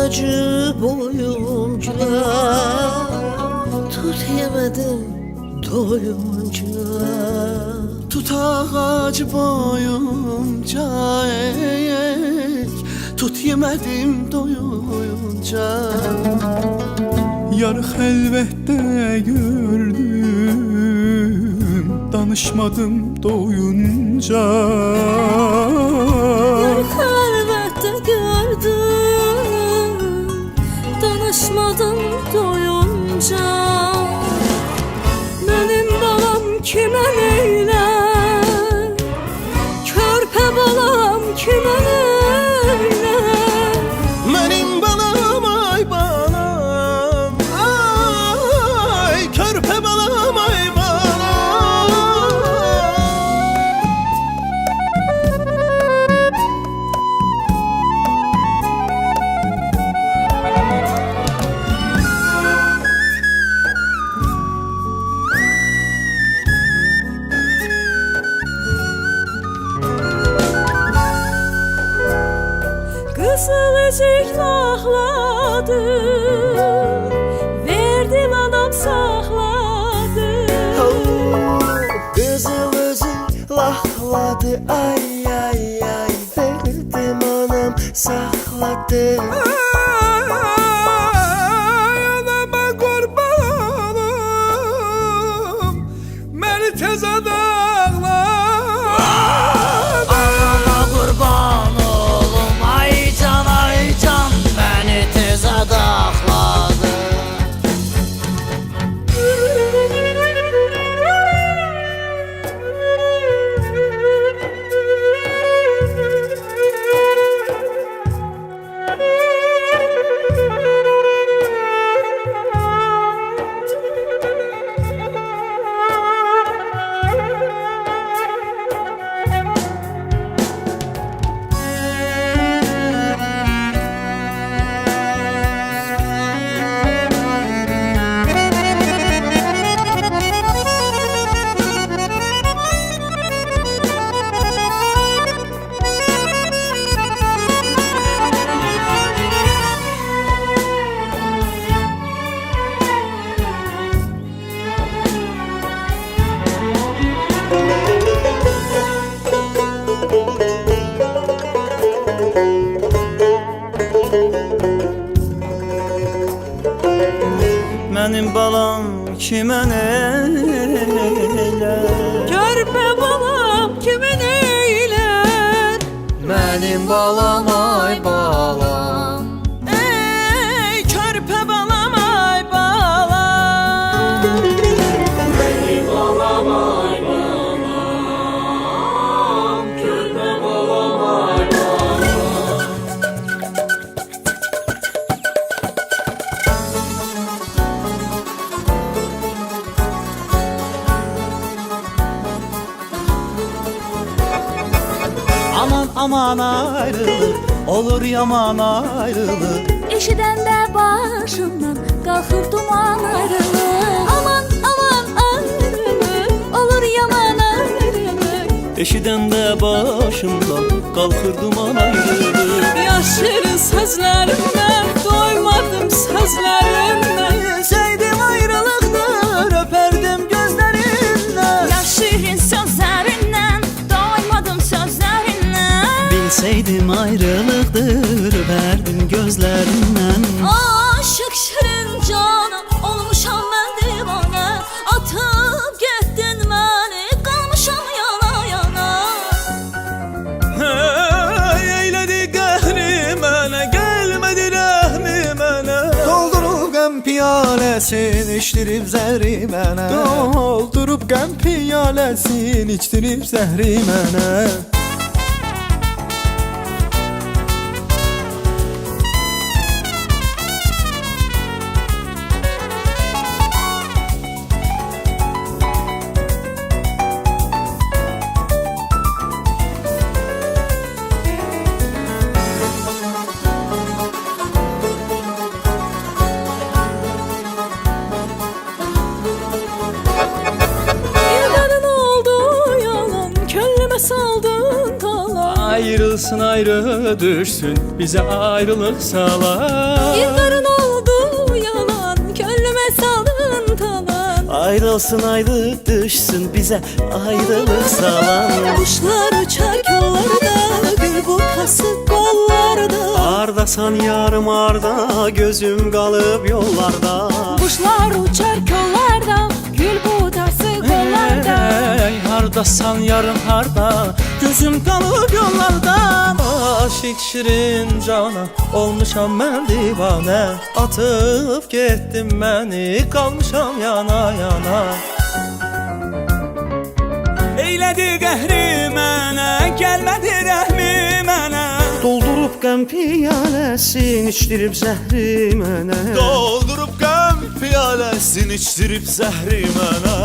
Acı boyunca tut yemedim doyunca. Tut ağacı boyunca tut yemedim doyunca. Yarı xəlvətdə gördüm, danışmadım doyunca. Yarı xəlvətdə gördüm, danışmadım doyunca. Benim balam kime neyler, körpe balam kime neyler. Benim balam ay balam, ay körpe balam ay balam. Kızılcık lahladı, verdim anam sakladı. Kızılcık lahladı ay ay ay, verdim anam sakladı. Ay anama kurbanım, beni tez adakla. Anama kurban oğlum, ay can beni tez adakladı. Benim balam kime neyler, Körpe balam kime neyler. benim balam ay balam. Ey körpe balam ay balam. Benim balam ay balam, körpe balam ay balam. Aman aman ayrılık, olur yaman ayrılık. Eşiden de başımdan kalkır duman ayrılık. Aman aman ayrılık, olur yaman ayrılık. Eşiden de başımdan kalkır duman ayrılık. Yaşarın sözlerinden, doymadım sözlerinden. Sevdim ayrılıktır, öperdim gözlerinden. Yaşarın sözlerinden, doymadım sözlerinden. Bilseydim ayrılıktır, öperdim gözlerinden. Aşık şirin canım, olmuşam ben divane. Atıp gittin beni, kalmışam yana yana. Hey, eyledi qəhri mənə, gəlmədi rəhmi mənə. Doldurub qəm piyaləsini, içdirib zəhri mənə. Doldurub qəm piyaləsini içdirib zəhri mənə. İllərin oldu yalan, könlümə saldın talan. Ayrılsın ayrı düşsün bize ayrılık sağlar. İllərin oldu yalan, könlümə saldın talan. Ayrılsın ayrılık düşsün bize ayrılık salan. Kuşlar uçar kollarda, gül bukası kollarda. Ardasan yarım arda, gözüm kalıp yollarda. Kuşlar uçar kollarda, gül budası kollarda. Ey hardasan yarın harda, gözüm kalıp yollarda. Aşık şirin cana, olmuşam ben divane. Atıp gittin beni, kalmışam yana yana. Eylədi qəhri mənə, gəlmədi rəhmi mənə. Doldurub qəm piyaləsini içdirib zəhri mənə. Doldurup qəm piyaləsini içdirib zəhri mənə.